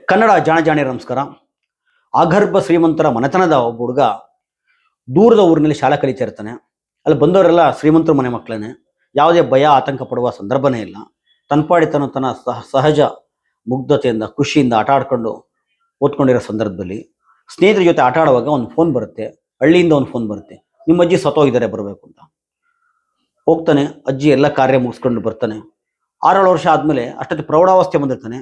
ಕನ್ನಡ ಜಾಣ ನಮಸ್ಕಾರ. ಆಗರ್ಭ ಶ್ರೀಮಂತರ ಮನೆತನದ ಒಬ್ಬ ಹುಡುಗ ದೂರದ ಊರಿನಲ್ಲಿ ಶಾಲಾ ಕಲಿತಾ ಇರ್ತಾನೆ. ಅಲ್ಲಿ ಬಂದವರೆಲ್ಲ ಶ್ರೀಮಂತರ ಮನೆ ಮಕ್ಕಳೇನೆ. ಯಾವುದೇ ಭಯ ಆತಂಕ ಪಡುವ ಸಂದರ್ಭನೇ ಇಲ್ಲ. ತನ್ಪಾಡಿತನ ತನ್ನ ಸಹಜ ಮುಗ್ಧತೆಯಿಂದ ಖುಷಿಯಿಂದ ಆಟ ಆಡ್ಕೊಂಡು ಓದ್ಕೊಂಡಿರೋ ಸಂದರ್ಭದಲ್ಲಿ ಸ್ನೇಹಿತರ ಜೊತೆ ಆಟ ಆಡುವಾಗ ಒಂದು ಫೋನ್ ಬರುತ್ತೆ. ಹಳ್ಳಿಯಿಂದ ಒಂದು ಫೋನ್ ಬರುತ್ತೆ, ನಿಮ್ಮ ಅಜ್ಜಿ ಸತ್ತೋಗಿದ್ದಾರೆ ಬರಬೇಕು ಅಂತ. ಹೋಗ್ತಾನೆ, ಅಜ್ಜಿ ಎಲ್ಲ ಕಾರ್ಯ ಮುಗಿಸ್ಕೊಂಡು ಬರ್ತಾನೆ. 6-7 ವರ್ಷ ಆದಮೇಲೆ ಅಷ್ಟೊತ್ತು ಪ್ರೌಢಾವಸ್ಥೆ ಬಂದಿರ್ತಾನೆ.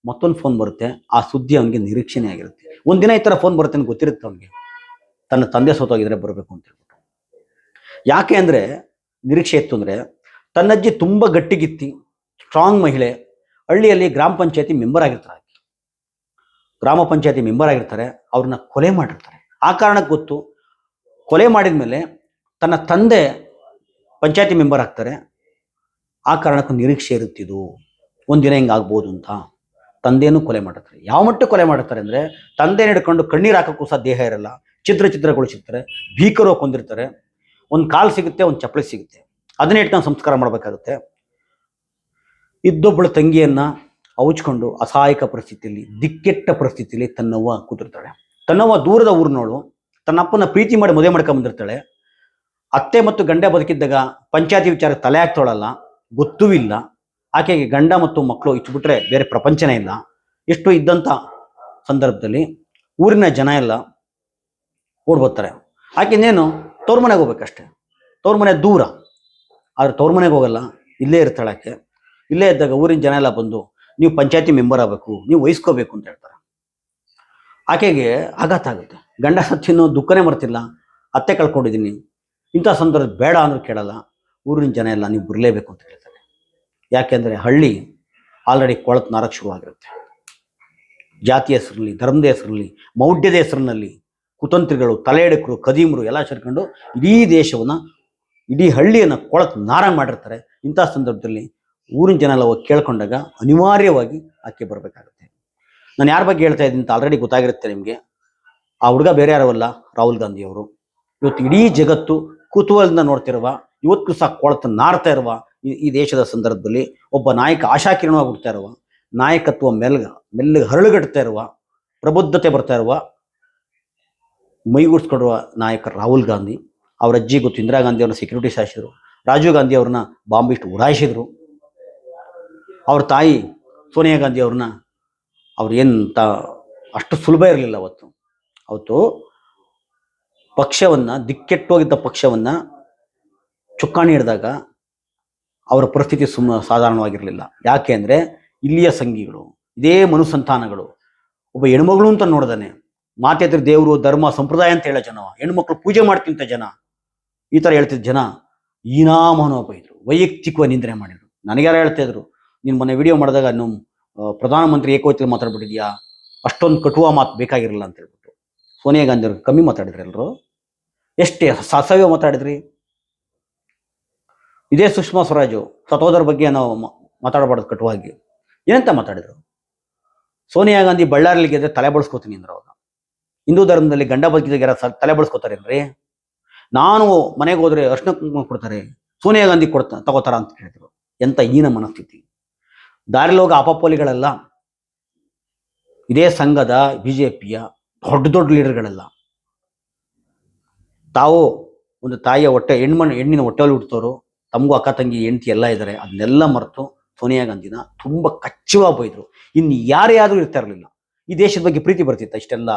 ಮತ್ತೊಂದು ಫೋನ್ ಬರುತ್ತೆ. ಆ ಸುದ್ದಿ ಅವನಿಗೆ ನಿರೀಕ್ಷಣೆ ಆಗಿರುತ್ತೆ. ಒಂದಿನ ಈ ಥರ ಫೋನ್ ಬರುತ್ತೆ ಅಂತ ಗೊತ್ತಿರುತ್ತೆ ಅವನಿಗೆ, ತನ್ನ ತಂದೆ ಸೋತೋಗಿದ್ರೆ ಬರಬೇಕು ಅಂತ ಹೇಳ್ಬಿಟ್ಟು. ಯಾಕೆ ಅಂದರೆ ನಿರೀಕ್ಷೆ ಇತ್ತು ಅಂದರೆ, ತನ್ನಜ್ಜಿ ತುಂಬ ಗಟ್ಟಿಗಿತ್ತಿ ಸ್ಟ್ರಾಂಗ್ ಮಹಿಳೆ, ಹಳ್ಳಿಯಲ್ಲಿ ಗ್ರಾಮ ಪಂಚಾಯತಿ ಮೆಂಬರ್ ಆಗಿರ್ತಾರೆ. ಗ್ರಾಮ ಪಂಚಾಯತಿ ಮೆಂಬರ್ ಆಗಿರ್ತಾರೆ, ಅವ್ರನ್ನ ಕೊಲೆ ಮಾಡಿರ್ತಾರೆ. ಆ ಕಾರಣಕ್ಕೆ ಗೊತ್ತು, ಕೊಲೆ ಮಾಡಿದ ಮೇಲೆ ತನ್ನ ತಂದೆ ಪಂಚಾಯತಿ ಮೆಂಬರ್ ಆಗ್ತಾರೆ. ಆ ಕಾರಣಕ್ಕೂ ನಿರೀಕ್ಷೆ ಇರುತ್ತಿದ್ದು ಒಂದಿನ ಹಿಂಗಾಗ್ಬೋದು ಅಂತ. ತಂದೆನೂ ಕೊಲೆ ಮಾಡಿರ್ತಾರೆ. ಯಾವ ಮಟ್ಟಕ್ಕೆ ಕೊಲೆ ಮಾಡಿರ್ತಾರೆ ಅಂದರೆ, ತಂದೆ ಹಿಡ್ಕೊಂಡು ಕಣ್ಣೀರು ಹಾಕೋಕ್ಕೂ ಸಹ ದೇಹ ಇರಲ್ಲ, ಚಿತ್ರಗೊಳಿಸಿರ್ತಾರೆ, ಭೀಕರವಾಗಿ ಕೊಂದಿರ್ತಾರೆ. ಒಂದು ಕಾಲು ಸಿಗುತ್ತೆ, ಒಂದು ಚಪ್ಪಲಿ ಸಿಗುತ್ತೆ, ಅದನ್ನೇ ಇಟ್ಕೊಂಡು ಸಂಸ್ಕಾರ ಮಾಡಬೇಕಾಗುತ್ತೆ. ಇದ್ದೊಬ್ಬಳು ತಂಗಿಯನ್ನ ಹೌಚ್ಕೊಂಡು ಅಸಹಾಯಕ ಪರಿಸ್ಥಿತಿಯಲ್ಲಿ, ದಿಕ್ಕೆಟ್ಟ ಪರಿಸ್ಥಿತಿಯಲ್ಲಿ ತನ್ನವ್ವ ಕೂತಿರ್ತಾಳೆ. ತನ್ನವ್ವ ದೂರದ ಊರಿನೋಳು, ತನ್ನಪ್ಪನ ಪ್ರೀತಿ ಮಾಡಿ ಮದುವೆ ಮಾಡ್ಕೊಂಡು ಬಂದಿರ್ತಾಳೆ. ಅತ್ತೆ ಮತ್ತು ಗಂಡ ಬದುಕಿದ್ದಾಗ ಪಂಚಾಯತಿ ವಿಚಾರಕ್ಕೆ ತಲೆ ಹಾಕ್ತೋಳಲ್ಲ, ಗೊತ್ತೂ ಇಲ್ಲ. ಆಕೆಗೆ ಗಂಡ ಮತ್ತು ಮಕ್ಕಳು ಇಚ್ಬಿಟ್ರೆ ಬೇರೆ ಪ್ರಪಂಚನೇ ಇಲ್ಲ. ಎಷ್ಟು ಇದ್ದಂಥ ಸಂದರ್ಭದಲ್ಲಿ ಊರಿನ ಜನ ಎಲ್ಲ ಓಡ್ಬೋತಾರೆ. ಆಕೆನೇನು ತವ್ರ ಮನೆಗೆ ಹೋಗ್ಬೇಕಷ್ಟೆ. ತವ್ರ ಮನೆ ದೂರ, ಆದರೆ ತವ್ರ ಮನೆಗೆ ಹೋಗಲ್ಲ, ಇಲ್ಲೇ ಇರ್ತಾಳೆ ಆಕೆ. ಇಲ್ಲೇ ಇದ್ದಾಗ ಊರಿನ ಜನ ಎಲ್ಲ ಬಂದು, ನೀವು ಪಂಚಾಯತಿ ಮೆಂಬರ್ ಆಗಬೇಕು, ನೀವು ವಹಿಸ್ಕೋಬೇಕು ಅಂತ ಹೇಳ್ತಾರೆ. ಆಕೆಗೆ ಆಘಾತ ಆಗುತ್ತೆ. ಗಂಡ ಸತ್ತಿನೋ ದುಃಖನೇ ಮರ್ತಿಲ್ಲ, ಅತ್ತೆ ಕಳ್ಕೊಂಡಿದ್ದೀನಿ. ಇಂಥ ಸಂದರ್ಭ ಬೇಡ ಅಂದ್ರೂ ಕೇಳಲ್ಲ. ಊರಿನ ಜನ ಎಲ್ಲ ನೀವು ಬರಲೇಬೇಕು ಅಂತ ಹೇಳ್ತಾರೆ. ಯಾಕೆಂದರೆ ಹಳ್ಳಿ ಆಲ್ರೆಡಿ ಕೊಳತು ನಾರಕ್ಕೆ ಶುರುವಾಗಿರುತ್ತೆ. ಜಾತಿಯ ಹೆಸರಲ್ಲಿ, ಧರ್ಮದ ಹೆಸರಲ್ಲಿ, ಮೌಢ್ಯದ ಹೆಸರಿನಲ್ಲಿ ಕುತಂತ್ರಿಗಳು, ತಲೆಯೆಡಕರು, ಕದೀಮರು ಎಲ್ಲ ಸೇರ್ಕೊಂಡು ಇಡೀ ದೇಶವನ್ನು, ಇಡೀ ಹಳ್ಳಿಯನ್ನು ಕೊಳತು ನಾರಂಗ್ ಮಾಡಿರ್ತಾರೆ. ಇಂಥ ಸಂದರ್ಭದಲ್ಲಿ ಊರಿನ ಜನ ಎಲ್ಲ ಹೋಗಿ ಕೇಳ್ಕೊಂಡಾಗ ಅನಿವಾರ್ಯವಾಗಿ ಆಕೆ ಬರಬೇಕಾಗುತ್ತೆ. ನಾನು ಯಾರ ಬಗ್ಗೆ ಹೇಳ್ತಾ ಇದ್ದೀನಿ ಅಂತ ಆಲ್ರೆಡಿ ಗೊತ್ತಾಗಿರುತ್ತೆ ನಿಮಗೆ. ಆ ಹುಡುಗ ಬೇರೆ ಯಾರೂ ಅಲ್ಲ, ರಾಹುಲ್ ಗಾಂಧಿ ಅವರು. ಇವತ್ತು ಇಡೀ ಜಗತ್ತು ಕುತೂಹಲದಿಂದ ನೋಡ್ತಿರುವ, ಇವತ್ತು ಸಹ ಕೊಳತು ನಾರ್ತಾ ಇರುವ ಈ ದೇಶದ ಸಂದರ್ಭದಲ್ಲಿ ಒಬ್ಬ ನಾಯಕ ಆಶಾಕಿರಣವಾಗಿ ಹುಡ್ತಾ ಇರುವ, ನಾಯಕತ್ವ ಮೆಲ್ಲಗೆ ಹರಳುಗಟ್ತಾ ಇರುವ, ಪ್ರಬುದ್ಧತೆ ಬರ್ತಾ ಇರುವ, ಮೈಗೂಡಿಸ್ಕೊಡುವ ನಾಯಕ ರಾಹುಲ್ ಗಾಂಧಿ. ಅವರ ಅಜ್ಜಿ ಗೊತ್ತು, ಇಂದಿರಾ ಗಾಂಧಿ ಅವ್ರನ್ನ ಸೆಕ್ಯೂರಿಟಿ ಶಾಸಿದ್ರು, ರಾಜೀವ್ ಗಾಂಧಿ ಅವ್ರನ್ನ ಬಾಂಬಿಷ್ಟು ಉಡಾಯಿಸಿದ್ರು. ಅವ್ರ ತಾಯಿ ಸೋನಿಯಾ ಗಾಂಧಿ ಅವ್ರನ್ನ ಅಷ್ಟು ಸುಲಭ ಇರಲಿಲ್ಲ. ಅವತ್ತು ಪಕ್ಷವನ್ನು, ದಿಕ್ಕೆಟ್ಟೋಗಿದ್ದ ಪಕ್ಷವನ್ನು ಚುಕ್ಕಾಣಿ ಹಿಡಿದಾಗ ಅವರ ಪರಿಸ್ಥಿತಿ ಸಾಧಾರಣವಾಗಿರಲಿಲ್ಲ. ಯಾಕೆ ಅಂದರೆ ಇಲ್ಲಿಯ ಸಂಘಿಗಳು, ಇದೇ ಮನುಸಂತಾನಗಳು, ಒಬ್ಬ ಹೆಣ್ಮಗಳು ಅಂತ ನೋಡ್ದಾನೆ, ಮಾತೆದ್ರ ದೇವರು, ಧರ್ಮ, ಸಂಪ್ರದಾಯ ಅಂತ ಹೇಳೋ ಜನ, ಹೆಣ್ಮಕ್ಳು ಪೂಜೆ ಮಾಡ್ತಿಂತ ಜನ, ಈ ಥರ ಹೇಳ್ತಿದ್ದ ಜನ ಹೀನಾಮನೋಪ ಇದ್ರು, ವೈಯಕ್ತಿಕವಾಗಿ ನಿಂದನೆ ಮಾಡಿದ್ರು. ನನಗ್ಯಾರು ಹೇಳ್ತಾ ಇದ್ರು, ನೀನು ಮೊನ್ನೆ ವಿಡಿಯೋ ಮಾಡಿದಾಗ ಪ್ರಧಾನಮಂತ್ರಿ ಏಕವಚನದಲ್ಲಿ ಮಾತಾಡ್ಬಿಟ್ಟಿದ್ಯಾ, ಅಷ್ಟೊಂದು ಕಟುವ ಮಾತು ಬೇಕಾಗಿರಲಿಲ್ಲ ಅಂತ ಹೇಳ್ಬಿಟ್ಟು. ಸೋನಿಯಾ ಗಾಂಧಿ ಅವ್ರಿಗೆ ಕಮ್ಮಿ ಮಾತಾಡಿದ್ರಿ ಎಲ್ಲರೂ, ಎಷ್ಟೇ ಅಸಹ್ಯ ಮಾತಾಡಿದ್ರಿ. ಇದೇ ಸುಷ್ಮಾ ಸ್ವರಾಜು ಸತೋದರ ಬಗ್ಗೆ ನಾವು ಮಾತಾಡಬಾರ್ದು ಕಟುವಾಗಿ, ಏನಂತ ಮಾತಾಡಿದ್ರು. ಸೋನಿಯಾ ಗಾಂಧಿ ಬಳ್ಳಾರಿಯಲ್ಲಿ ಗೆದ್ರೆ ತಲೆ ಬಳಸ್ಕೋತೀನಿ ಅಂದ್ರೆ, ಅವಾಗ ಹಿಂದೂ ಧರ್ಮದಲ್ಲಿ ಗಂಡ ಬದುಕಿದಾಗ ತಲೆ ಬಳಸ್ಕೋತಾರೇನ್ರಿ? ನಾನು ಮನೆಗೆ ಹೋದ್ರೆ ಅರ್ಶಿನ ಕುಂಕುಮ ಕೊಡ್ತಾರೆ, ಸೋನಿಯಾ ಗಾಂಧಿ ತಗೋತಾರ ಅಂತ ಹೇಳಿದ್ರು. ಎಂತ ಹೀನ ಮನಸ್ಥಿತಿ. ದಾರಿಲಿ ಹೋಗೋ ಅಪಪೋಲಿಗಳೆಲ್ಲ ಇದೇ ಸಂಘದ ಬಿಜೆಪಿಯ ದೊಡ್ಡ ಲೀಡರ್ಗಳೆಲ್ಲ. ತಾವು ಒಂದು ತಾಯಿಯ ಹೆಣ್ಣಿನ ಹೊಟ್ಟೆಯಲ್ಲಿ ಹುಟ್ಟೋರು, ತಮಗೂ ಅಕ್ಕ ತಂಗಿ ಹೆಂಡತಿ ಎಲ್ಲ ಇದ್ದಾರೆ, ಅದನ್ನೆಲ್ಲ ಮರೆತು ಸೋನಿಯಾ ಗಾಂಧಿನ ತುಂಬ ಕಚ್ಚುವಾಗಿ ಬೈದ್ರು. ಇನ್ನು ಯಾರ್ಯಾರು ಇರ್ತಾ ಇರಲಿಲ್ಲ. ಈ ದೇಶದ ಬಗ್ಗೆ ಪ್ರೀತಿ ಬರ್ತಿತ್ತ? ಇಷ್ಟೆಲ್ಲ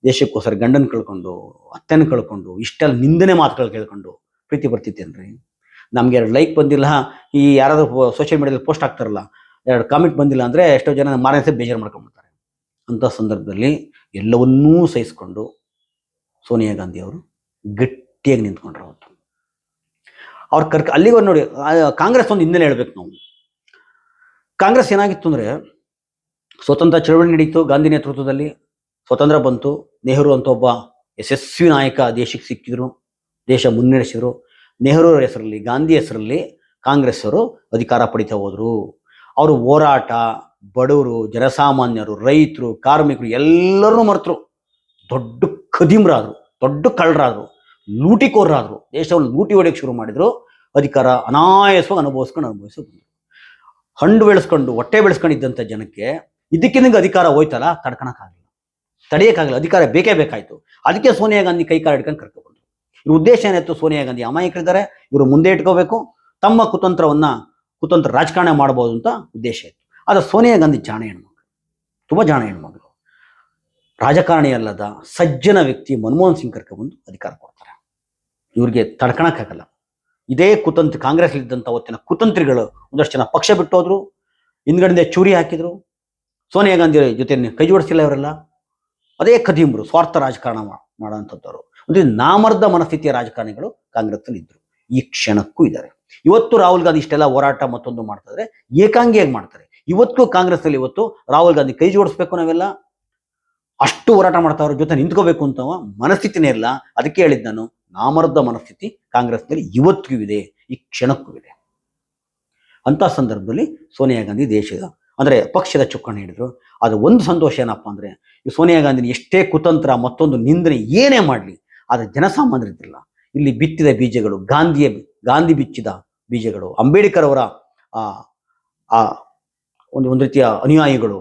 ದೇಶಕ್ಕೋಸ್ಕರ ಗಂಡನ ಕಳ್ಕೊಂಡು, ಅತ್ತೆನ ಕಳ್ಕೊಂಡು, ಇಷ್ಟೆಲ್ಲ ನಿಂದನೆ ಮಾತುಗಳು ಕೇಳ್ಕೊಂಡು ಪ್ರೀತಿ ಬರ್ತಿತ್ತೇನ್ರಿ? ನಮ್ಗೆ 2 ಲೈಕ್ ಬಂದಿಲ್ಲ, ಈ ಯಾರಾದ್ರೂ ಸೋಷಿಯಲ್ ಮೀಡಿಯಾದಲ್ಲಿ ಪೋಸ್ಟ್ ಆಗ್ತಾರಲ್ಲ, 2 ಕಾಮೆಂಟ್ ಬಂದಿಲ್ಲ ಅಂದರೆ ಎಷ್ಟೋ ಜನ ಮಾರನೇ ಬೇಜಾರು ಮಾಡ್ಕೊಂಡ್ಬಿಡ್ತಾರೆ. ಅಂಥ ಸಂದರ್ಭದಲ್ಲಿ ಎಲ್ಲವನ್ನೂ ಸಹಿಸ್ಕೊಂಡು ಸೋನಿಯಾ ಗಾಂಧಿ ಅವರು ಗಟ್ಟಿಯಾಗಿ ನಿಂತ್ಕೊಂಡ್ರು. ಅವತ್ತು ಅವ್ರು ಅಲ್ಲಿಗೂ ನೋಡಿ, ಕಾಂಗ್ರೆಸ್ ಒಂದು ಹಿನ್ನೆಲೆ ಹೇಳ್ಬೇಕು ನಾವು. ಕಾಂಗ್ರೆಸ್ ಏನಾಗಿತ್ತು ಅಂದರೆ, ಸ್ವತಂತ್ರ ಚಳವಳಿ ನಡೀತು, ಗಾಂಧಿ ನೇತೃತ್ವದಲ್ಲಿ ಸ್ವತಂತ್ರ ಬಂತು. ನೆಹರು ಅಂತ ಒಬ್ಬ ಯಶಸ್ವಿ ನಾಯಕ ದೇಶಕ್ಕೆ ಸಿಕ್ಕಿದ್ರು, ದೇಶ ಮುನ್ನಡೆಸಿದ್ರು. ನೆಹರು ಹೆಸರಲ್ಲಿ, ಗಾಂಧಿ ಹೆಸರಲ್ಲಿ ಕಾಂಗ್ರೆಸ್ ಅವರು ಅಧಿಕಾರ ಪಡಿತಾ ಹೋದ್ರು. ಅವರು ಹೋರಾಟ, ಬಡವರು, ಜನಸಾಮಾನ್ಯರು, ರೈತರು, ಕಾರ್ಮಿಕರು ಎಲ್ಲರೂ ಮರೆತರು. ದೊಡ್ಡ ಖದೀಮ್ರಾದರು, ದೊಡ್ಡ ಕಳ್ಳರಾದರು, ಲೂಟಿಕೋರರಾದರು, ದೇಶವನ್ನು ಲೂಟಿ ಹೊಡೆಯಕ್ಕೆ ಶುರು ಮಾಡಿದ್ರು. ಅಧಿಕಾರ ಅನಾಯಾಸವಾಗಿ ಅನುಭವಿಸ್ಕೊಂಡು ಬಂದರು. ಹಂಡು ಬೆಳೆಸ್ಕೊಂಡು, ಹೊಟ್ಟೆ ಬೆಳೆಸ್ಕೊಂಡಿದ್ದಂಥ ಜನಕ್ಕೆ ಇದಕ್ಕೆ ನಿಂಗೆ ಅಧಿಕಾರ ಹೋಯ್ತಲ್ಲ, ತಡ್ಕೊಳಕ್ಕಾಗಲಿಲ್ಲ, ತಡೆಯೋಕ್ಕಾಗಲ್ಲ, ಅಧಿಕಾರ ಬೇಕೇ ಬೇಕಾಯ್ತು. ಅದಕ್ಕೆ ಸೋನಿಯಾ ಗಾಂಧಿ ಕೈ ಕಾಲು ಹಿಡ್ಕೊಂಡು ಕರ್ಕೊಬಂದ್ರು. ಇವ್ರ ಉದ್ದೇಶ ಏನಾಯ್ತು? ಸೋನಿಯಾ ಗಾಂಧಿ ಅಮಾಯಕರಿದ್ದಾರೆ, ಇವರು ಮುಂದೆ ಇಟ್ಕೋಬೇಕು, ತಮ್ಮ ಕುತಂತ್ರ ರಾಜಕಾರಣ ಮಾಡ್ಬೋದು ಅಂತ ಉದ್ದೇಶ ಇತ್ತು. ಆದರೆ ಸೋನಿಯಾ ಗಾಂಧಿ ಜಾಣ ಹೆಣ್ಮಗಳು, ತುಂಬ ಜಾಣ ಹೆಣ್ಮಗಳು. ರಾಜಕಾರಣಿ ಅಲ್ಲದ ಸಜ್ಜನ ವ್ಯಕ್ತಿ ಮನಮೋಹನ್ ಸಿಂಗ್ ಕರ್ಕೊಂಡ್ಬಂದು ಅಧಿಕಾರ ಕೊಡ್ತಾರೆ. ಇವ್ರಿಗೆ ತಡ್ಕೊಳಕ್ಕಾಗಲ್ಲ. ಇದೇ ಕಾಂಗ್ರೆಸ್ ಇದ್ದಂಥ ಹೊತ್ತಿನ ಕುತಂತ್ರಿಗಳು ಒಂದಷ್ಟು ಜನ ಪಕ್ಷ ಬಿಟ್ಟು ಹೋದ್ರು, ಹಿಂದ್ಗಡೆ ಚೂರಿ ಹಾಕಿದ್ರು. ಸೋನಿಯಾ ಗಾಂಧಿ ಜೊತೆ ಕೈ ಜೋಡಿಸಿಲ್ಲ ಇವರೆಲ್ಲ. ಅದೇ ಖದೀಮ್ರು, ಸ್ವಾರ್ಥ ರಾಜಕಾರಣ ಮಾಡೋಂಥದ್ದವರು, ಒಂದು ನಾಮರ್ದ ಮನಸ್ಥಿತಿಯ ರಾಜಕಾರಣಿಗಳು ಕಾಂಗ್ರೆಸ್ನಲ್ಲಿ ಇದ್ರು, ಈ ಕ್ಷಣಕ್ಕೂ ಇದ್ದಾರೆ. ಇವತ್ತು ರಾಹುಲ್ ಗಾಂಧಿ ಇಷ್ಟೆಲ್ಲ ಹೋರಾಟ ಮತ್ತೊಂದು ಮಾಡ್ತಿದ್ರೆ ಏಕಾಂಗಿಯಾಗಿ ಮಾಡ್ತಾರೆ. ಇವತ್ತು ಕಾಂಗ್ರೆಸ್ನಲ್ಲಿ ಇವತ್ತು ರಾಹುಲ್ ಗಾಂಧಿ ಕೈ ಜೋಡಿಸ್ಬೇಕು, ನಾವೆಲ್ಲ ಅಷ್ಟು ಹೋರಾಟ ಮಾಡ್ತಾ ಅವ್ರ ಜೊತೆ ನಿಂತ್ಕೋಬೇಕು ಅಂತ ಮನಸ್ಥಿತಿನೇ ಇಲ್ಲ. ಅದಕ್ಕೆ ಹೇಳಿದ್ ನಾನು, ನಾಮರ್ದ ಮನಸ್ಥಿತಿ ಕಾಂಗ್ರೆಸ್ನಲ್ಲಿ ಇವತ್ತಿಗೂ ಇದೆ, ಈ ಕ್ಷಣಕ್ಕೂ ಇದೆ. ಅಂತ ಸಂದರ್ಭದಲ್ಲಿ ಸೋನಿಯಾ ಗಾಂಧಿ ಪಕ್ಷದ ಚುಕ್ಕಾಣಿ ಹಿಡಿದ್ರು. ಅದು ಒಂದು ಸಂತೋಷ ಏನಪ್ಪ ಅಂದ್ರೆ, ಈ ಸೋನಿಯಾ ಗಾಂಧಿನ ಎಷ್ಟೇ ಕುತಂತ್ರ ಮತ್ತೊಂದು ನಿಂದನೆ ಏನೇ ಮಾಡಲಿ, ಆದರೆ ಜನಸಾಮಾನ್ಯರಿದ್ದಿಲ್ಲ. ಇಲ್ಲಿ ಬಿತ್ತಿದ ಬೀಜಗಳು ಗಾಂಧಿ ಬಿಚ್ಚಿದ ಬೀಜಗಳು, ಅಂಬೇಡ್ಕರ್ ಅವರ ಒಂದು ರೀತಿಯ ಅನುಯಾಯಿಗಳು,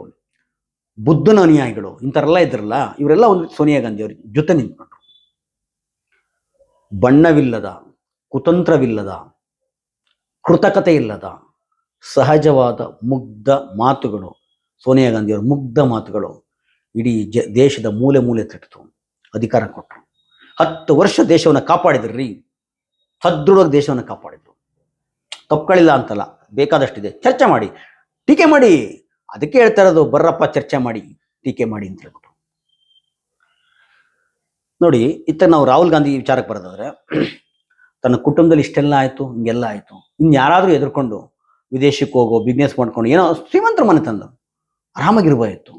ಬುದ್ಧನ ಅನುಯಾಯಿಗಳು, ಇಂಥವರೆಲ್ಲ ಇದ್ರಲ್ಲ, ಇವರೆಲ್ಲ ಒಂದು ಸೋನಿಯಾ ಗಾಂಧಿ ಅವ್ರ ಜೊತೆ ನಿಂತ್ಕೊಂಡ್ರು. ಬಣ್ಣವಿಲ್ಲದ, ಕುತಂತ್ರವಿಲ್ಲದ, ಕೃತಕತೆ ಇಲ್ಲದ ಸಹಜವಾದ ಮುಗ್ಧ ಮಾತುಗಳು, ಸೋನಿಯಾ ಗಾಂಧಿಯವರ ಮುಗ್ಧ ಮಾತುಗಳು ಇಡೀ ದೇಶದ ಮೂಲೆ ಮೂಲೆ ತಟ್ಟಿತು. ಅಧಿಕಾರ ಕೊಟ್ಟರು. 10 ವರ್ಷ ದೇಶವನ್ನು ಕಾಪಾಡಿದ್ರಿ, ಸದೃಢವಾಗಿ ದೇಶವನ್ನು ಕಾಪಾಡಿದ್ರು. ತಪ್ಪುಗಳಿಲ್ಲ ಅಂತಲ್ಲ, ಬೇಕಾದಷ್ಟಿದೆ, ಚರ್ಚೆ ಮಾಡಿ, ಟೀಕೆ ಮಾಡಿ. ಅದಕ್ಕೆ ಹೇಳ್ತಾ ಇರೋದು, ಬರ್ರಪ್ಪ ಚರ್ಚೆ ಮಾಡಿ, ಟೀಕೆ ಮಾಡಿ ಅಂತ ಹೇಳ್ಬಿಟ್ಟು. ನೋಡಿ, ನಾವು ರಾಹುಲ್ ಗಾಂಧಿ ವಿಚಾರಕ್ಕೆ ಬರೋದಾದ್ರೆ, ತನ್ನ ಕುಟುಂಬದಲ್ಲಿ ಇಷ್ಟೆಲ್ಲ ಆಯ್ತು, ಹಿಂಗೆಲ್ಲ ಆಯ್ತು, ಇನ್ಯಾರಾದ್ರೂ ಎದುರ್ಕೊಂಡು ವಿದೇಶಕ್ಕೆ ಹೋಗೋ, ಬಿಸ್ನೆಸ್ ಮಾಡ್ಕೊಂಡು ಏನೋ ಶ್ರೀಮಂತರ ಮನೆ ತಂದು ಆರಾಮಾಗಿರ್ಬೋಯಿತ್ತು.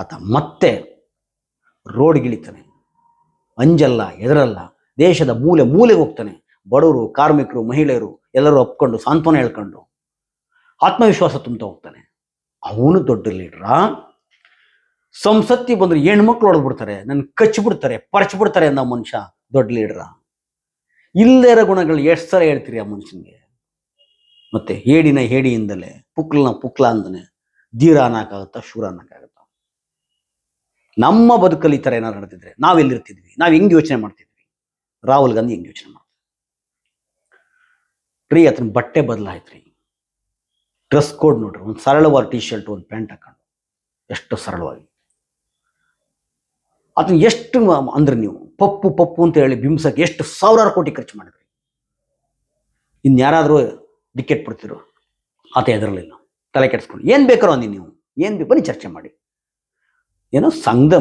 ಆತ ಮತ್ತೆ ರೋಡ್ಗಿಳಿತಾನೆ, ಅಂಜಲ್ಲ, ಎದರಲ್ಲ, ದೇಶದ ಮೂಲೆ ಮೂಲೆಗೆ ಹೋಗ್ತಾನೆ. ಬಡವರು, ಕಾರ್ಮಿಕರು, ಮಹಿಳೆಯರು ಎಲ್ಲರೂ ಒಪ್ಕೊಂಡು ಸಾಂತ್ವನ ಹೇಳ್ಕೊಂಡು ಆತ್ಮವಿಶ್ವಾಸ ತುಂಬ್ತಾ ಹೋಗ್ತಾನೆ. ಅವನು ದೊಡ್ಡ ಲೀಡ್ರ. ಸಂಸತ್ತಿ ಬಂದ್ರೆ ಹೆಣ್ಮಕ್ಳು ಹೊಡೆದ್ಬಿಡ್ತಾರೆ, ನನ್ನ ಕಚ್ಚಿಬಿಡ್ತಾರೆ, ಪರಚ್ಬಿಡ್ತಾರೆ ಅನ್ನೋ ಮನುಷ್ಯ ದೊಡ್ಡ ಲೀಡ್ರ. ಇಲ್ಲದೇ ಇರೋ ಗುಣಗಳು ಎಷ್ಟು ಸಲ ಹೇಳ್ತೀರಿ ಆ ಮನುಷ್ಯನಿಗೆ? ಮತ್ತೆ ಹೇಡಿಯಿಂದಲೇ, ಪುಕ್ಲ ಅಂದನೆ ಧೀರ ಅನ್ನಕ್ಕಾಗತ್ತಾ, ಶೂರ ಅನ್ನಕ್ಕಾಗತ್ತ? ನಮ್ಮ ಬದುಕಲ್ಲಿ ಈ ಥರ ಏನಾರು ನಡೆದಿದ್ರೆ ನಾವೆಲ್ಲಿರ್ತಿದ್ವಿ? ನಾವು ಹೆಂಗೆ ಯೋಚನೆ ಮಾಡ್ತಿದ್ವಿ? ರಾಹುಲ್ ಗಾಂಧಿ ಹೆಂಗೆ ಯೋಚನೆ ಮಾಡ್ತಾರೆ ರೀ? ಆತನ ಬಟ್ಟೆ ಬದಲಾಯ್ತ್ರಿ, ಡ್ರೆಸ್ ಕೋಡ್ ನೋಡ್ರಿ, ಒಂದು ಸರಳವಾದ ಟಿ ಶರ್ಟ್, ಒಂದು ಪ್ಯಾಂಟ್ ಹಾಕೊಂಡು ಎಷ್ಟು ಸರಳವಾಗಿ. ಅದನ್ನ ಎಷ್ಟು ಅಂದ್ರೆ ನೀವು ಪಪ್ಪು ಅಂತ ಹೇಳಿ ಬಿಂಬಿಸಕ್ಕೆ ಎಷ್ಟು ಸಾವಿರಾರು ಕೋಟಿ ಖರ್ಚು ಮಾಡಿದ್ರಿ. ಇನ್ಯಾರಾದರೂ ಟಿಕೆಟ್ ಬಿಡ್ತಿರೋ? ಆತ ಎದರಲಿಲ್ಲ, ತಲೆ ಕೆಡಿಸ್ಕೊಂಡು ಏನು ಬೇಕಾರೋ ಅಂದಿ ನೀವು, ಏನು ಬೇಕು ಬನ್ನಿ ಚರ್ಚೆ ಮಾಡಿ. ಏನೋ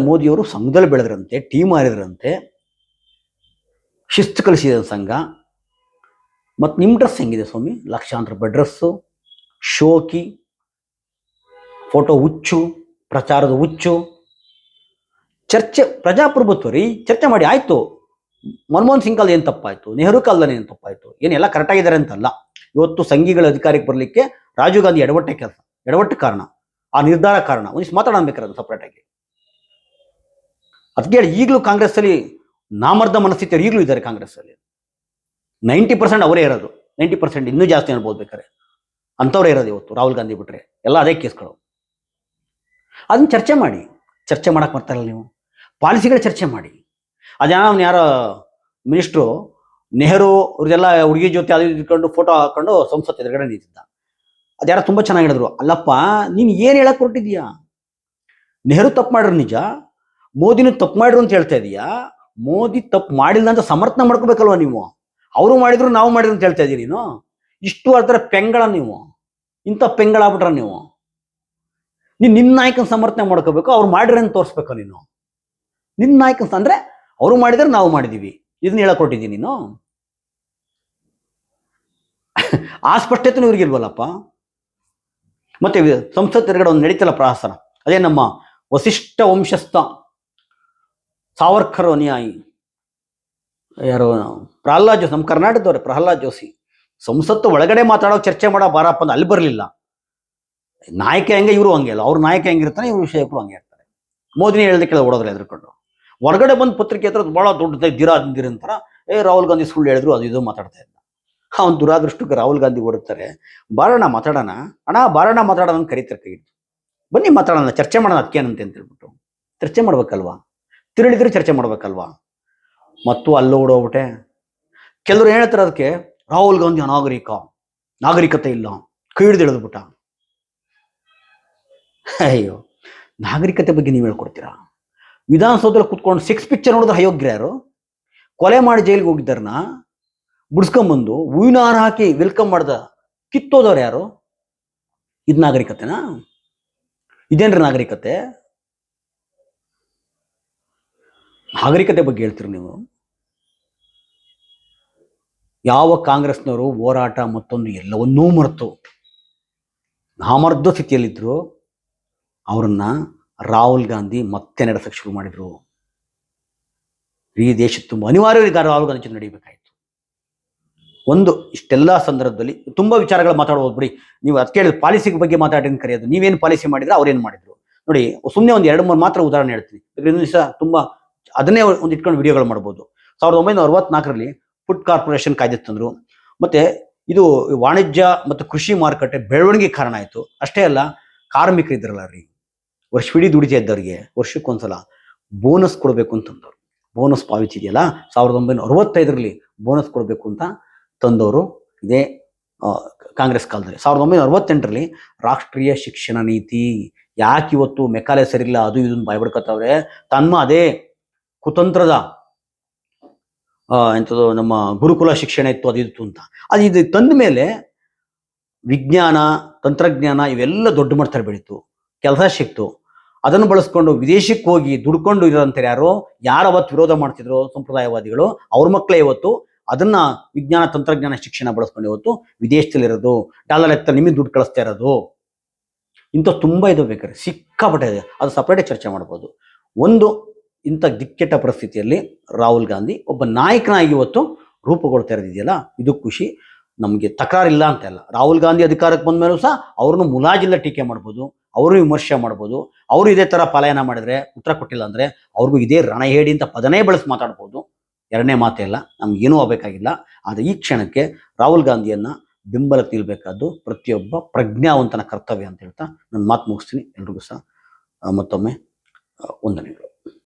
ಮೋದಿಯವರು ಸಂಘದಲ್ಲಿ ಬೆಳೆದ್ರಂತೆ, ಟೀಮ್ ಮಾರಿದ್ರಂತೆ, ಶಿಸ್ತು ಕಲಿಸಿದ ಸಂಘ. ಮತ್ತು ನಿಮ್ಮ ಡ್ರೆಸ್ ಹೆಂಗಿದೆ ಸ್ವಾಮಿ? ಲಕ್ಷಾಂತರ ರೂಪಾಯಿ ಡ್ರೆಸ್ಸು, ಶೋಕಿ, ಫೋಟೋ ಹುಚ್ಚು, ಪ್ರಚಾರದ ಹುಚ್ಚು. ಚರ್ಚೆ ಪ್ರಜಾಪ್ರಭುತ್ವ ರೀ, ಚರ್ಚೆ ಮಾಡಿ. ಆಯಿತು, ಮನಮೋಹನ್ ಸಿಂಗ್ ಕಾಲದಲ್ಲಿ ಏನು ತಪ್ಪಾಯಿತು, ನೆಹರು ಕಾಲದಲ್ಲಿ ಏನು ತಪ್ಪಾಯಿತು, ಏನೆಲ್ಲ ಕರೆಕ್ಟಾಗಿದ್ದಾರೆ ಅಂತಲ್ಲ. ಇವತ್ತು ಸಂಘಿಗಳ ಅಧಿಕಾರಕ್ಕೆ ಬರಲಿಕ್ಕೆ ರಾಜೀವ್ ಗಾಂಧಿ ಎಡವಟ್ಟೆ ಕಾರಣ, ಆ ನಿರ್ಧಾರ ಕಾರಣ. ಒಂದಿಷ್ಟು ಮಾತಾಡಬೇಕಾದ್ರೆ ಸಪ್ರೇಟಾಗಿ. ಅದಕ್ಕೆ ಹೇಳಿ, ಈಗಲೂ ಕಾಂಗ್ರೆಸ್ಸಲ್ಲಿ ನಾಮರ್ದ ಮನಸ್ಥಿತಿಯರು ಈಗಲೂ ಇದ್ದಾರೆ ಕಾಂಗ್ರೆಸ್ಸಲ್ಲಿ. 90% ಅವರೇ ಇರೋದು, 90% ಇನ್ನೂ ಜಾಸ್ತಿ ಅನ್ಬೋದು ಬೇಕಾರೆ, ಅಂಥವ್ರೇ ಇರೋದು ಇವತ್ತು ರಾಹುಲ್ ಗಾಂಧಿ ಬಿಟ್ರೆ. ಎಲ್ಲ ಅದೇ ಕೇಸ್ಗಳು. ಅದನ್ನ ಚರ್ಚೆ ಮಾಡಿ. ಚರ್ಚೆ ಮಾಡಕ್ಕೆ ಬರ್ತಾರಲ್ಲ ನೀವು, ಪಾಲಿಸಿಗಳ ಚರ್ಚೆ ಮಾಡಿ. ಅದೇನೋ ಯಾರೋ ಮಿನಿಸ್ಟ್ರು ನೆಹರು ಅವ್ರಿಗೆಲ್ಲ ಹುಡುಗಿ ಜೊತೆ ಅದು ಇಟ್ಕೊಂಡು ಫೋಟೋ ಹಾಕೊಂಡು ಸಂಸತ್ ಎದುರುಗಡೆ ನಿಂತಿದ್ದ. ಅದ್ಯಾರೋ ತುಂಬ ಚೆನ್ನಾಗಿ ಹೇಳಿದ್ರು. ಅಲ್ಲಪ್ಪ, ನೀನು ಏನು ಹೇಳಕ್ ಹೊರಟಿದ್ಯಾ? ನೆಹರು ತಪ್ಪು ಮಾಡ್ರು ನಿಜ, ಮೋದಿನೂ ತಪ್ಪು ಮಾಡ್ರು ಅಂತ ಹೇಳ್ತಾ ಇದೀಯಾ? ಮೋದಿ ತಪ್ಪು ಮಾಡಿಲ್ಲ ಅಂತ ಸಮರ್ಥನೆ ಮಾಡ್ಕೋಬೇಕಲ್ವ ನೀವು? ಅವರು ಮಾಡಿದ್ರು ನಾವು ಮಾಡಿದ್ರು ಅಂತ ಹೇಳ್ತಾ ಇದೀನಿ ನೀನು. ಇಷ್ಟು ಅರ್ಥ ಪೆಂಗಳ ನೀವು, ಇಂಥ ಪೆಂಗಳಾಗ್ಬಿಟ್ರ ನೀವು. ನಿನ್ನ ನಾಯಕನ ಸಮರ್ಥನೆ ಮಾಡ್ಕೋಬೇಕು, ಅವ್ರು ಮಾಡಿದ್ರೆ ಅಂತ ತೋರಿಸ್ಬೇಕು ನೀನು. ನಿನ್ನ ನಾಯಕನ ಅಂದ್ರೆ ಅವರು ಮಾಡಿದ್ರೆ ನಾವು ಮಾಡಿದೀವಿ, ಇದನ್ನ ಹೇಳಕ್ ಹೊರಟಿದ್ದೀನಿ ನೀನು. ಆ ಸ್ಪಷ್ಟತೆ ಇವ್ರಿಗಿಲ್ವಲ್ಲಪ್ಪ. ಮತ್ತೆ ಸಂಸತ್ ಎದುರುಗಡೆ ಒಂದು ನಡೀತಲ್ಲ ಪ್ರಹಸನ, ಅದೇ ನಮ್ಮ ವಸಿಷ್ಠ ವಂಶಸ್ಥ ಸಾವರ್ಕರ್ ಅನುಯಾಯಿ ಯಾರು, ಪ್ರಹ್ಲಾದ್ ಜೋಶಿ, ನಮ್ಮ ಕರ್ನಾಟಕದವ್ರೆ ಪ್ರಹ್ಲಾದ್ ಜೋಶಿ. ಸಂಸತ್ತು ಒಳಗಡೆ ಮಾತಾಡೋ ಚರ್ಚೆ ಮಾಡೋ ಬಾರಪ್ಪ ಅಂದ್ರೆ ಅಲ್ಲಿ ಬರಲಿಲ್ಲ. ನಾಯಕ ಹೆಂಗೆ ಇವರು ಹಂಗೆ ಅಲ್ಲ, ಅವ್ರ ನಾಯಕ ಹೆಂಗಿರ್ತಾನೆ ಇವ್ರ ವಿಷಯಕ್ಕೂ ಹಂಗೆ ಇರ್ತಾರೆ. ಮೋದಿನೇ ಹೇಳ್ದಕ್ಕೆ ಓಡೋದ್ರೆ ಎದ್ರುಕೊಂಡು. ಹೊರಗಡೆ ಬಂದು ಪತ್ರಿಕೆ ಹತ್ರ ಭಾಳ ದೊಡ್ಡದಾಗಿ ದಿರ ಅಂತಾರ, ರಾಹುಲ್ ಗಾಂಧಿ ಸುಳ್ಳು ಹೇಳಿದ್ರು ಅದು ಇದು ಮಾತಾಡ್ತಾ ಇದ್ದ. ಅವ್ನು ದುರಾದೃಷ್ಟಕ್ಕೆ ರಾಹುಲ್ ಗಾಂಧಿ ಓಡುತ್ತಾರೆ, ಬಾರೋಣ ಮಾತಾಡೋಣ ಅಣ್ಣ, ಬಾರೋಣ ಮಾತಾಡೋಣ ಅಂತ ಕರೀತಾರೆ ಕೈ. ಬನ್ನಿ ಮಾತಾಡೋಣ, ಚರ್ಚೆ ಮಾಡೋಣ, ಅದಕ್ಕೇನಂತೆ ಅಂತ ಹೇಳ್ಬಿಟ್ಟು ಚರ್ಚೆ ಮಾಡ್ಬೇಕಲ್ವಾ, ತಿರುಳಿದ್ರೆ ಚರ್ಚೆ ಮಾಡ್ಬೇಕಲ್ವಾ. ಮತ್ತು ಅಲ್ಲೋಡೋಗ್ಬಿಟ್ಟೆ ಕೆಲವರು ಹೇಳ್ತಾರೆ ಅದಕ್ಕೆ ರಾಹುಲ್ ಗಾಂಧಿ ನಾಗರಿಕತೆ ಇಲ್ಲ, ಕೈ ಹಿಡಿದು ಎಳೆದ್ಬಿಟ್ಟ. ಅಯ್ಯೋ, ನಾಗರಿಕತೆ ಬಗ್ಗೆ ನೀವು ಹೇಳ್ಕೊಡ್ತೀರಾ? ವಿಧಾನಸೌಧದಲ್ಲಿ ಕುತ್ಕೊಂಡು 6 ಪಿಕ್ಚರ್ ನೋಡಿದ್ರೆ ಅಯೋಗ್ಯ ಯಾರು? ಕೊಲೆ ಮಾಡಿ ಜೈಲಿಗೆ ಹೋಗಿದ್ದಾರನ್ನ ಬಿಡಿಸ್ಕೊಂಬಂದು ಹೂವಿನ ಹಾರ ಹಾಕಿ ವೆಲ್ಕಮ್ ಮಾಡ್ದ ಕಿತ್ತೋದವ್ರು ಯಾರು? ಇದು ನಾಗರಿಕತೆನಾ? ಇದೇನ್ರಿ ನಾಗರಿಕತೆ? ನಾಗರಿಕತೆ ಬಗ್ಗೆ ಹೇಳ್ತೀರಿ ನೀವು? ಯಾವ ಕಾಂಗ್ರೆಸ್ನವರು ಹೋರಾಟ ಮತ್ತೊಂದು ಎಲ್ಲವನ್ನೂ ಮರೆತು ನಾಮರ್ಧ ಸ್ಥಿತಿಯಲ್ಲಿದ್ರು ಅವರನ್ನ ರಾಹುಲ್ ಗಾಂಧಿ ಮತ್ತೆ ನಡೆಸಕ್ಕೆ ಶುರು ಮಾಡಿದ್ರು. ಈ ದೇಶದ ತುಂಬ ಅನಿವಾರ್ಯವಾಗಿ ರಾಹುಲ್ ಗಾಂಧಿ ಜೊತೆ ನಡೀಬೇಕಾಯ್ತು. ಒಂದು ಇಷ್ಟೆಲ್ಲ ಸಂದರ್ಭದಲ್ಲಿ ತುಂಬಾ ವಿಚಾರಗಳು ಮಾತಾಡಬಹುದು ಬಿಡಿ. ನೀವು ಅದು ಕೇಳಿದ ಪಾಲಿಸಿ ಬಗ್ಗೆ ಮಾತಾಡಿ ಕರೆಯೋದು, ನೀವೇನು ಪಾಲಿಸಿ ಮಾಡಿದ್ರೆ ಅವ್ರೇನು ಮಾಡಿದ್ರು ನೋಡಿ. ಸುಮ್ಮನೆ ಒಂದು 2-3 ಮಾತ್ರ ಉದಾಹರಣೆ ಹೇಳ್ತೀನಿ. ಇದರಿಂದ ದಿವಸ ತುಂಬಾ ಅದನ್ನೇ ಒಂದು ಇಟ್ಕೊಂಡು ವಿಡಿಯೋಗಳು ಮಾಡ್ಬೋದು. 1964ರಲ್ಲಿ ಫುಡ್ ಕಾರ್ಪೊರೇಷನ್ ಕಾಯ್ದೆ ತಂದ್ರು. ಮತ್ತೆ ಇದು ವಾಣಿಜ್ಯ ಮತ್ತು ಕೃಷಿ ಮಾರುಕಟ್ಟೆ ಬೆಳವಣಿಗೆ ಕಾರಣ ಆಯಿತು. ಅಷ್ಟೇ ಅಲ್ಲ, ಕಾರ್ಮಿಕರು ಇದ್ರಲ್ಲ ರೀ, ವರ್ಷವಿಡೀ ದುಡಿತಾ ಇದ್ದವ್ರಿಗೆ ವರ್ಷಕ್ಕೊಂದ್ಸಲ ಬೋನಸ್ ಕೊಡಬೇಕು ಅಂತಂದವರು. ಬೋನಸ್ ಪಾವತಿ ಇದೆಯಲ್ಲ, 1965ರಲ್ಲಿ ಬೋನಸ್ ಕೊಡಬೇಕು ಅಂತ ತಂದವರು ಇದೇ ಕಾಂಗ್ರೆಸ್ ಕಾಲದಲ್ಲಿ. 1968ರಲ್ಲಿ ರಾಷ್ಟ್ರೀಯ ಶಿಕ್ಷಣ ನೀತಿ. ಯಾಕೆ ಇವತ್ತು ಮೆಕ್ಕಾಲೆ ಸರಿಲ್ಲ ಅದು ಇದನ್ನು ಬಾಯ್ಬಿಡ್ಕತ್ತವ್ರೆ? ತಮ್ಮ ಅದೇ ಕುತಂತ್ರದ ಎಂಥದ್ದು ನಮ್ಮ ಗುರುಕುಲ ಶಿಕ್ಷಣ ಇತ್ತು, ಅದಿತ್ತು ಅಂತ. ಅದು ಇದು ತಂದ ಮೇಲೆ ವಿಜ್ಞಾನ ತಂತ್ರಜ್ಞಾನ ಇವೆಲ್ಲ ದೊಡ್ಡ ಮಟ್ಟದಲ್ಲಿ ಬೆಳೀತು, ಕೆಲಸ ಸಿಕ್ತು. ಅದನ್ನು ಬಳಸ್ಕೊಂಡು ವಿದೇಶಕ್ಕೆ ಹೋಗಿ ದುಡ್ಕೊಂಡು ಇರೋಂಥ ಯಾರು ಅವತ್ತು ವಿರೋಧ ಮಾಡ್ತಿದ್ರು ಸಂಪ್ರದಾಯವಾದಿಗಳು, ಅವ್ರ ಮಕ್ಕಳೇ ಇವತ್ತು ಅದನ್ನ ವಿಜ್ಞಾನ ತಂತ್ರಜ್ಞಾನ ಶಿಕ್ಷಣ ಬಳಸ್ಕೊಂಡು ಇವತ್ತು ವಿದೇಶದಲ್ಲಿರೋದು, ಡಾಲರ್ ಎತ್ತ ನಿಮಗೆ ದುಡ್ಡು ಕಳಿಸ್ತಾ ಇರೋದು. ಇಂಥ ತುಂಬ ಇದು ಬೇಕಾದ್ರೆ ಸಿಕ್ಕಾಪಟ್ಟೆ ಇದೆ, ಅದು ಸಪ್ರೇಟೇ ಚರ್ಚೆ ಮಾಡ್ಬೋದು. ಒಂದು ಇಂಥ ದಿಕ್ಕೆಟ್ಟ ಪರಿಸ್ಥಿತಿಯಲ್ಲಿ ರಾಹುಲ್ ಗಾಂಧಿ ಒಬ್ಬ ನಾಯಕನಾಗಿ ಇವತ್ತು ರೂಪುಗೊಳ್ತಾ ಇರೋದಿದೆಯಲ್ಲ, ಇದು ಖುಷಿ. ನಮಗೆ ತಕರಾರಿಲ್ಲ ಅಂತ ಅಲ್ಲ. ರಾಹುಲ್ ಗಾಂಧಿ ಅಧಿಕಾರಕ್ಕೆ ಬಂದ ಮೇಲೂ ಸಹ ಅವ್ರನ್ನು ಮುಲಾಜಿಲ್ಲ ಟೀಕೆ ಮಾಡ್ಬೋದು, ಅವರು ವಿಮರ್ಶೆ ಮಾಡ್ಬೋದು. ಅವರು ಇದೇ ಥರ ಪಲಾಯನ ಮಾಡಿದ್ರೆ, ಉತ್ತರ ಕೊಟ್ಟಿಲ್ಲ ಅಂದರೆ ಅವ್ರಿಗೂ ಇದೇ ರಣಹೇಡಿ ಅಂತ ಪದನೇ ಬಳಸಿ ಮಾತಾಡ್ಬೋದು. ಎರಡನೇ ಮಾತೇ ಇಲ್ಲ, ನಮ್ಗೇನೂ ಆಗಬೇಕಾಗಿಲ್ಲ. ಆದರೆ ಈ ಕ್ಷಣಕ್ಕೆ ರಾಹುಲ್ ಗಾಂಧಿಯನ್ನು ಬೆಂಬಲಕ್ಕೆ ನಿಲ್ಲಬೇಕಾದ್ದು ಪ್ರತಿಯೊಬ್ಬ ಪ್ರಜ್ಞಾವಂತನ ಕರ್ತವ್ಯ ಅಂತ ಹೇಳ್ತಾ ನನ್ನ ಮಾತು ಮುಗಿಸ್ತೀನಿ. ಎಲ್ರಿಗೂ ಸಹ ಮತ್ತೊಮ್ಮೆ ವಂದನೆಗಳು.